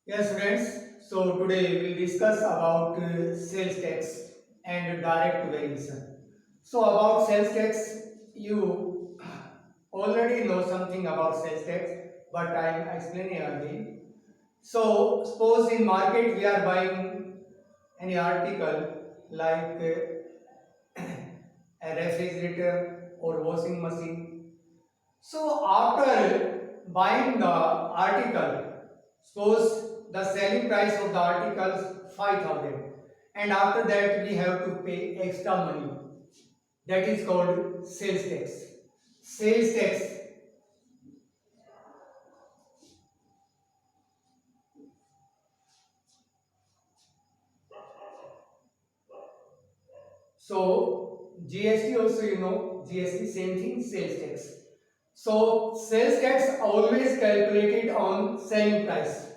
Yes, friends. So today we'll discuss about sales tax and direct variation. So about sales tax, you already know something about sales tax, but I'm explaining again. So suppose in market we are buying any article like a refrigerator or washing machine. So after buying the article, suppose the selling price of the article is 5,000 and after that we have to pay extra money. That is called sales tax. Sales tax. So GST also you know, GST same thing, sales tax. So sales tax always calculated on selling price.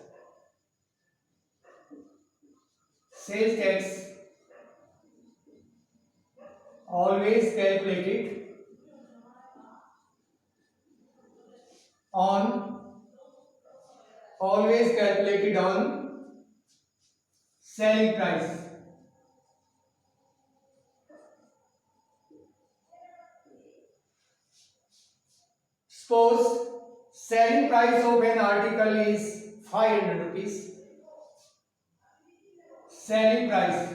Sales tax always calculated on always calculated on selling price. Suppose selling price of an article is 500 rupees. Selling price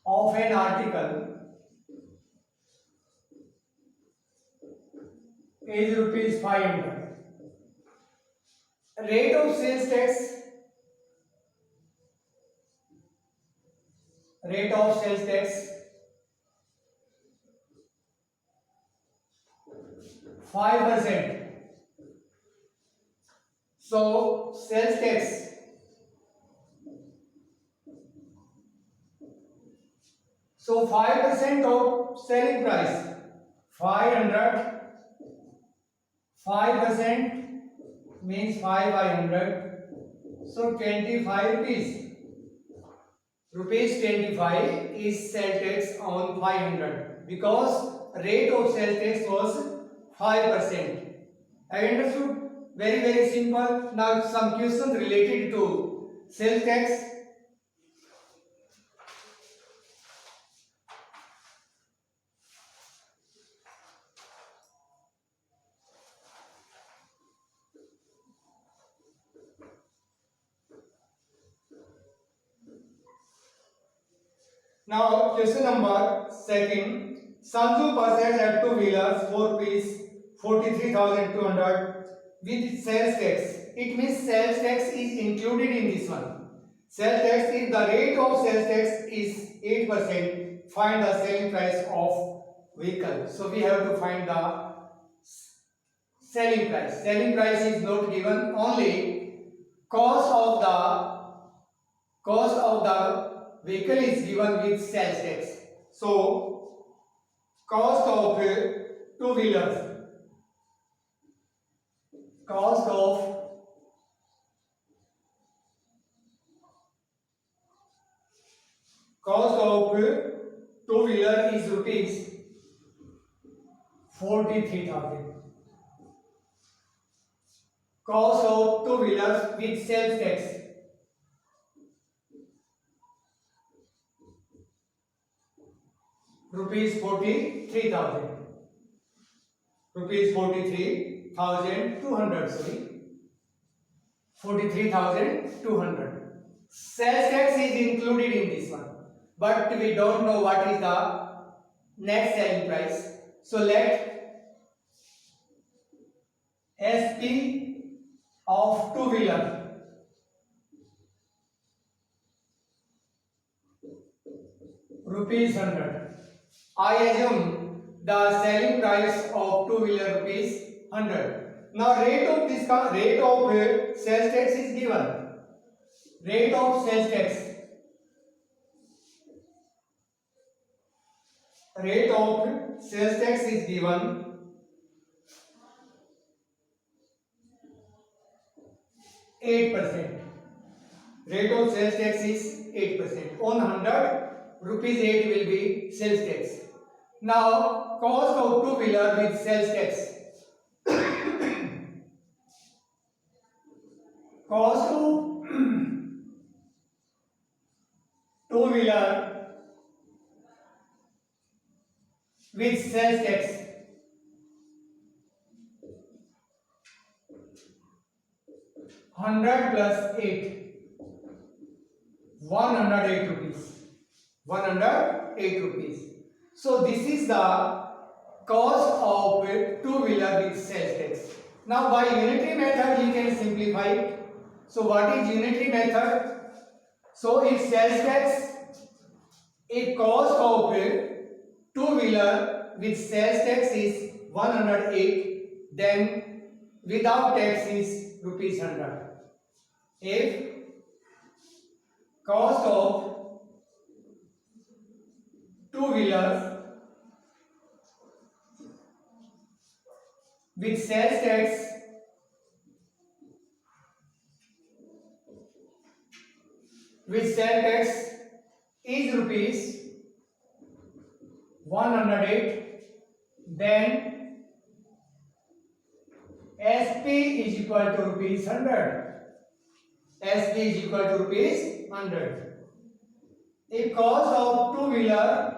of an article is rupees 500. Rate of sales tax, rate of sales tax 5%. So sales tax, so 5% of selling price 500, 5% means 5 by 100, so 25 rupees. Rupees 25 is sales tax on 500 because rate of sales tax was 5%. I understood? Very simple. Now some questions related to sales tax. Now question number second. Sanju purchased at two wheelers 4 piece 43,200 with sales tax. It means sales tax is included in this one. Sales tax, if the rate of sales tax is 8%, find the selling price of vehicle. So we have to find the selling price. Selling price is not given, only cost of the vehicle is given with sales tax. So cost of two wheelers, cost of two wheeler is rupees 43,000. Cost of two wheelers with sales tax rupees 43,000. Rupees 43,200. Sorry, 43,200. Sales tax is included in this one, but we don't know what is the net selling price. So let SP of two wheeler rupees 100. I assume the selling price of two wheeler rupees 100. Now rate of discount, rate of sales tax is given. Rate of sales tax, rate of sales tax is given 8%. Rate of sales tax is 8%. On 100 rupees 8 will be sales tax. Now cost of two wheeler with sales tax. cost of two-wheeler with sales tax 100 plus 8 108 rupees. 108 rupees. So this is the cost of two-wheeler with sales tax. Now by unitary method you can simplify it. So what is unitary method? So if sales tax, if cost of two-wheeler with sales tax is 108, then without tax is rupees 100. If cost of two-wheelers with sales tax is rupees 108, then SP is equal to rupees 100. SP is equal to rupees 100. If cost of two-wheeler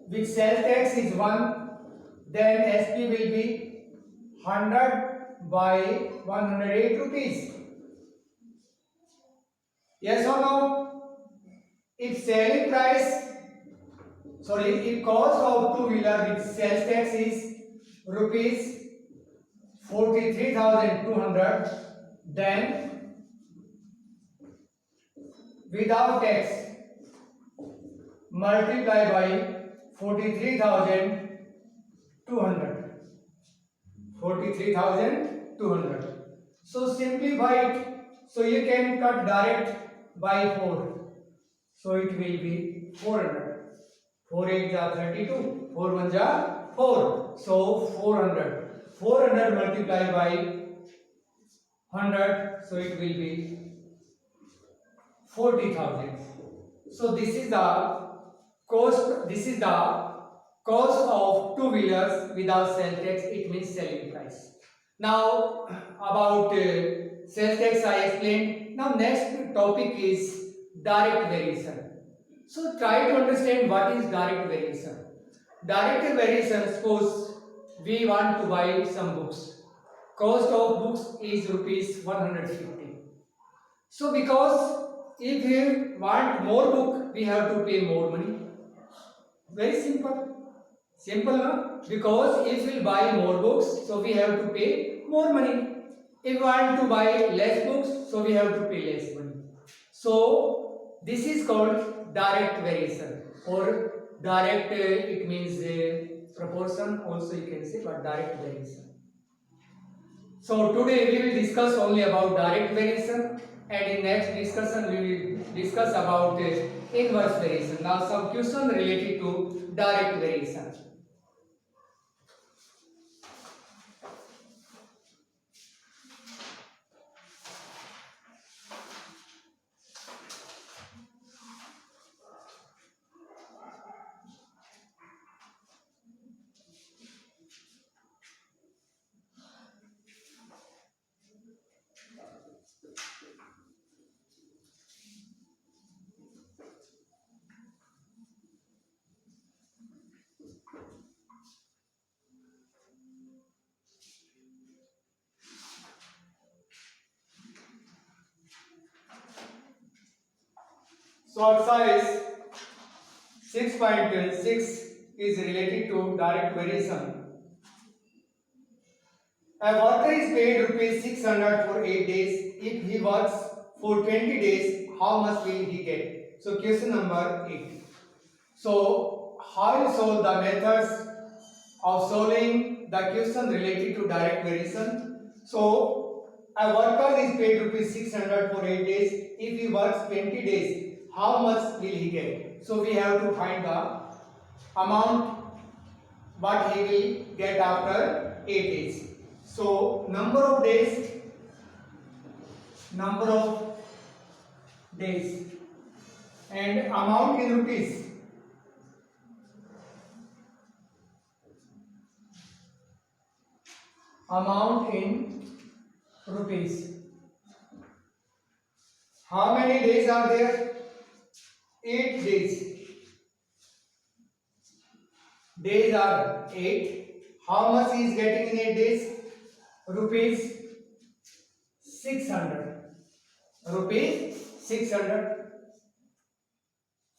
with sales tax is 1, then SP will be 100 by 108 rupees. Yes or no? If cost of two-wheeler with sales tax is rupees 43,200, then without tax multiply by 43,200. 43,200. So simplify it. So you can cut direct by 4. So it will be 400. 4 8 are 32. 4 1 are 4. So 400. 400 multiplied by 100. So it will be 40,000. So this is the cost of two-wheelers without sales tax. It means selling price. Now about sales tax I explained. Now next topic is direct variation. So try to understand what is direct variation. Direct variation, suppose we want to buy some books. Cost of books is rupees 150. So because if we want more book, we have to pay more money. Very simple. Simple, no? Because if we buy more books, so we have to pay more money. If we want to buy less books, so we have to pay less money. So this is called direct variation, or direct, it means proportion also you can say, but direct variation. So today we will discuss only about direct variation, and in next discussion we will discuss about inverse variation. Now some question related to direct variation. So exercise 6.6 is related to direct variation. A worker is paid rupees 600 for 8 days. If he works for 20 days, how much will he get? So question number 8. So how you solve the methods of solving the question related to direct variation? So a worker is paid rupees 600 for 8 days. If he works 20 days, how much will he get? So we have to find the amount what he will get after 8 days. So number of days and amount in rupees. Amount in rupees. How many days are there? 8 days. Days are 8. How much he is getting in 8 days? Rupees 600. Rupees 600.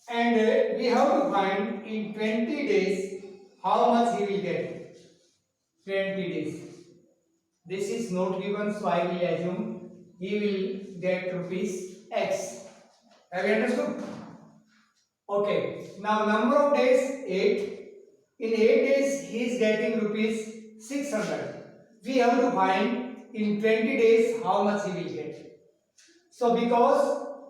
And we have to find in 20 days how much he will get. 20 days. This is not given, so I will assume he will get rupees X. Have you understood? Okay. Now number of days 8. In 8 days he is getting rupees 600. We have to find in 20 days how much he will get. So because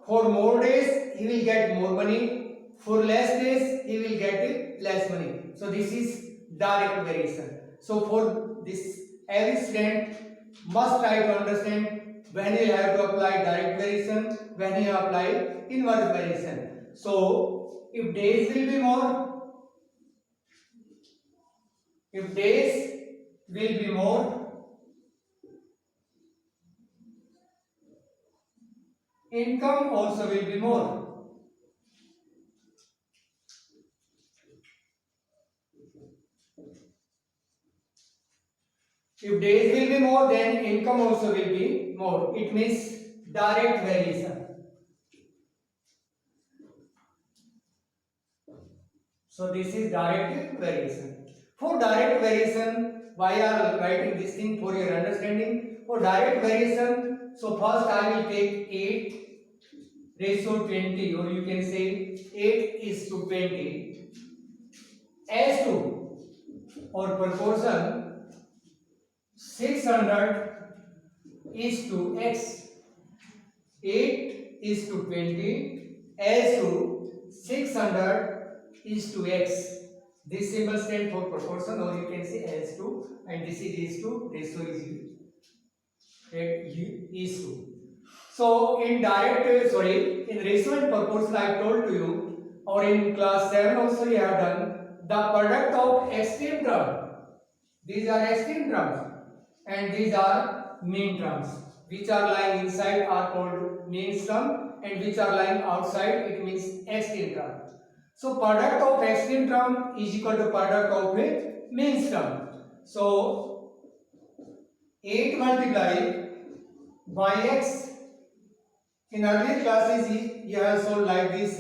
for more days he will get more money, for less days he will get less money. So this is direct variation. So for this, every student must try to understand when you have to apply direct variation, when you apply inverse variation. So if days will be more, income also will be more. If days will be more, then income also will be more. It means direct variation. So this is direct variation. For direct variation, why I am writing this thing for your understanding? For direct variation, so first I will take 8:20, or you can say 8:20 as to, or proportion 600:x. 8:20 as to 600:x. This symbol stands for proportion, or you can say as to, and this is to, ratio is to. So in ratio and proportion I told to you, or in class 7 also you have done the product of extreme term. These are extreme terms and these are mean terms. Which are lying inside are called mean term, and which are lying outside it means extreme term. So product of extreme term is equal to product of mean term. So 8 multiplied by x. In earlier classes you have solved like this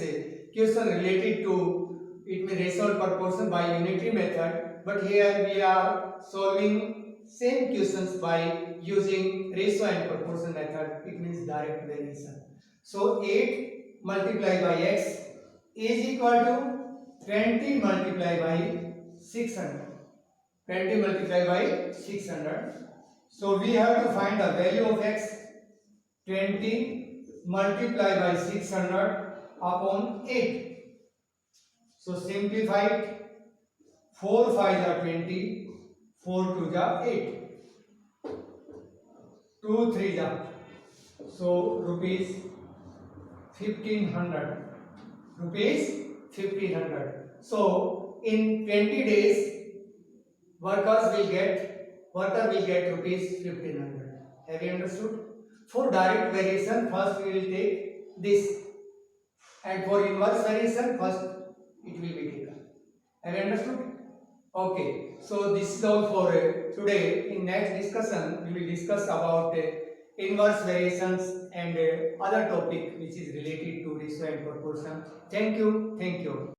question related to it may ratio and proportion by unitary method, but here we are solving same questions by using ratio and proportion method. It means direct variation. So 8 multiplied by x is equal to 20 multiplied by 600. 20 multiplied by 600. So we have to find the value of x. 20 multiplied by 600 upon 8. So simplified, 4 5 are 20, 4 2 are 8, 2 3 are. So rupees 1500. Rupees 1500. So in 20 days worker will get rupees 1500. Have you understood? For direct variation, first we will take this, and for inverse variation, first it will be taken. Have you understood? Okay. So this is all for today. In next discussion, we will discuss about inverse variations and other topic which is related to ratio and proportion. Thank you. Thank you.